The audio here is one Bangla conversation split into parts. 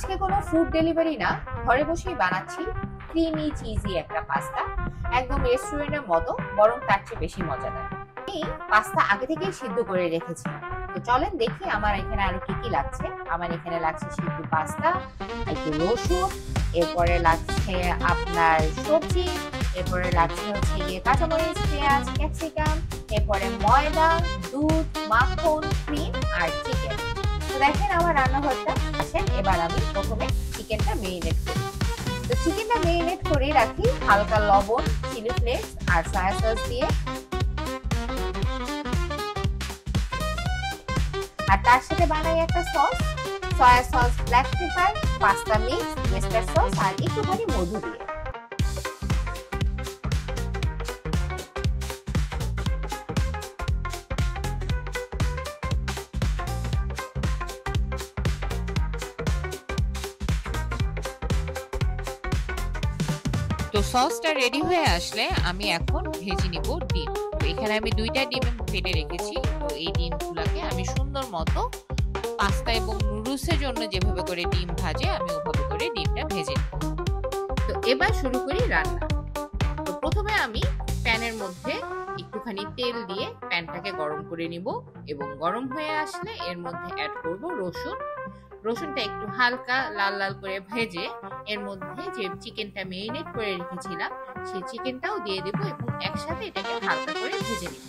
আজকে কোনো ফুড ডেলিভারি না, ঘরে বসেই বানাচ্ছি ক্রিমি চিজি একটা পাস্তা। একদম রেস্টুরেন্টের মতো, বরং তার চেয়ে বেশি মজাদার। আমি পাস্তা আগে থেকেই সিদ্ধ করে রেখেছি। তো চলেন দেখি আমার এখানে আরো কি কি লাগছে। আমার এখানে লাগছে সিদ্ধ পাস্তা, একটু রসুন, এরপরে লাগছে আপনার সবজি, এরপরে লাগছে হচ্ছে গিয়ে কাঁচামরিচ, পেঁয়াজ, ক্যাপসিকাম, এরপরে ময়দা, দুধ, মাখন, ক্রিম আর চিকেন। তো দেখেন আমার রান্নাঘরটা। আসেন এবার আমি প্রথমে চিকেনটা মেরিনেট করি। তো চিকেনটা মেরিনেট করে রাখি হালকা লবণ, চিলি ফ্লেক্স আর সয়া সস দিয়ে। আর তার সাথে বানাই একটা sauce, soya sauce, black pepper, pasta mix, oyster sauce আর একটুখানি মধু দিয়ে। তো সসটা রেডি হয়ে আসলে আমি এখন ভেজে নিব ডিম। তো এখানে আমি 2টা ডিম ফেটে রেখেছি। তো এই ডিমগুলোকে আমি সুন্দর মতো পাস্তা এবং নুডলসের জন্য যেভাবে করে ডিম ভাজে আমি ওভাবে করে ডিমটা ভেজে নিব। তো এবার শুরু করি রান্না। তো প্রথমে আমি প্যানের মধ্যে একটুখানি তেল দিয়ে প্যানটাকে গরম করে নিব এবং গরম হয়ে আসলে এর মধ্যে অ্যাড করব রসুন। রসুনটা একটু হালকা লাল লাল করে ভেজে এর মধ্যে যে চিকেনটা মেরিনেট করে রেখেছিলাম সেই চিকেনটাও দিয়ে দেব এবং একসাথে এটাকে হালকা করে ভেজে নিব।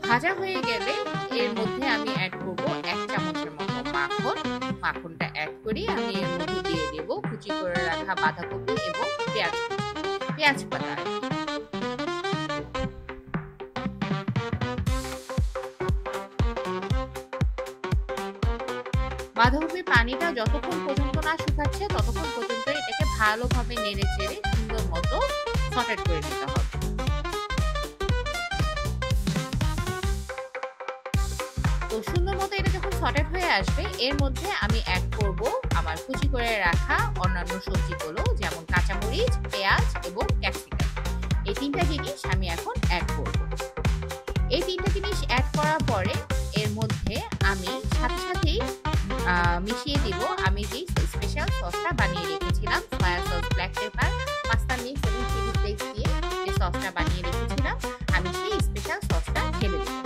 ভাজা হয়ে গেলে এর মধ্যে আমি অ্যাড করব 1 চামচের মতো মাখন। মাখনটা অ্যাড করি আমি এর মধ্যে দিয়ে দেব কুচি করে রাখা বাঁধাকপি এবং পেঁয়াজ পাতা। বাঁধাকপির পানিটা যতক্ষণ পর্যন্ত না শুকাচ্ছে ততক্ষণ পর্যন্ত এটাকে ভালোভাবে নেড়ে চেড়ে সুন্দর মতো সটেট করে নিতে হবে। তো সুন্দর মতো এটা যখন সটেট হয়ে আসবে এর মধ্যে আমি অ্যাড করব আমার কুচি করে রাখা অন্যান্য সবজিগুলো, যেমন কাঁচামরিচ, পেঁয়াজ এবং ক্যাপসিকাম। এই 3টা জিনিস আমি এখন অ্যাড করব। এই 3টা জিনিস অ্যাড করার পরে এর মধ্যে আমি সাথে সাথেই মিশিয়ে দিব আমি যে স্পেশাল সসটা বানিয়ে রেখেছিলাম, soya sauce, black pepper, pasta mix এবং চিলি ফ্লেক্স দিয়ে যে সসটা বানিয়ে রেখেছিলাম আমি সেই স্পেশাল সসটা ঢেলে দেব।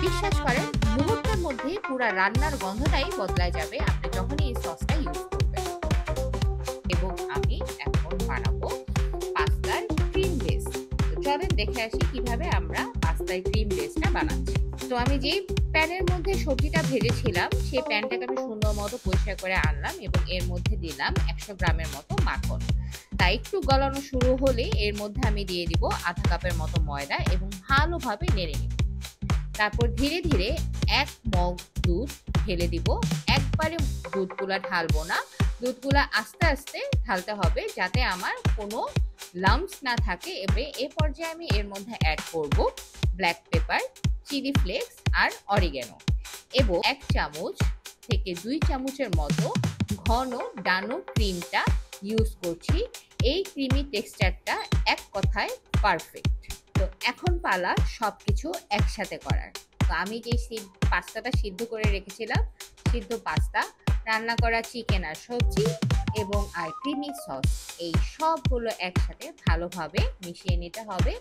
বিশ্বাস করেন মুহূর্তের মধ্যে পুরো রান্নার গন্ধটাই বদলায় যাবে আপনি যখনই এই সসটা ইউজ করবেন। এবং আমি এখন বানাবো পাস্তার ক্রিম বেস। তো চলেন দেখে আসি কিভাবে আমরা পাস্তার ক্রিম বেসটা বানাচ্ছি। তো আমি যেই প্যানের মধ্যে সবজিটা ভেজেছিলাম সেই প্যানটাকে আমি সুন্দর মতো পরিষ্কার করে আনলাম এবং এর মধ্যে দিলাম 100 গ্রামের মতো মাখন। তাই একটু গলানো শুরু হলে এর মধ্যে আমি দিয়ে দিব আধা কাপের মতো ময়দা এবং ভালোভাবে নেড়ে নিব। তারপর ধীরে ধীরে 1 মগ দুধ ঢেলে দিব। একবারে দুধগুলা ঢালবো না, দুধগুলা আস্তে আস্তে ঢালতে হবে যাতে আমার কোনো লাম্পস না থাকে। এ পর্যায়ে আমি এর মধ্যে অ্যাড করব ব্ল্যাক পেপার, চিলি ফ্লেক্স আর অরিগ্যানো এবং 1 চামচ থেকে 2 চামচের মতো ঘন ডানো ক্রিমটা ইউজ করছি। এই ক্রিমি টেক্সচারটা এক কথায় পারফেক্ট। তো এখন পালা সবকিছু একসাথে করার। তো আমি যে পাস্তাটা সিদ্ধ করে রেখেছিলাম, সিদ্ধ পাস্তা, রান্না করা চিকেন আর সবজি এবং আর ক্রিমি সস, এই সবগুলো একসাথে ভালোভাবে মিশিয়ে নিতে হবে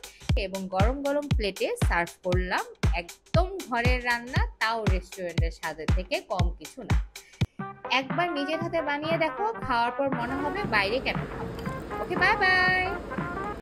এবং গরম গরম প্লেটে সার্ভ করলাম। একদম ঘরের রান্না, তাও রেস্টুরেন্টের স্বাদের থেকে কম কিছু না। একবার নিজের হাতে বানিয়ে দেখো, খাওয়ার পর মনে হবে বাইরে কেন খাবো। ওকে, বাই বাই।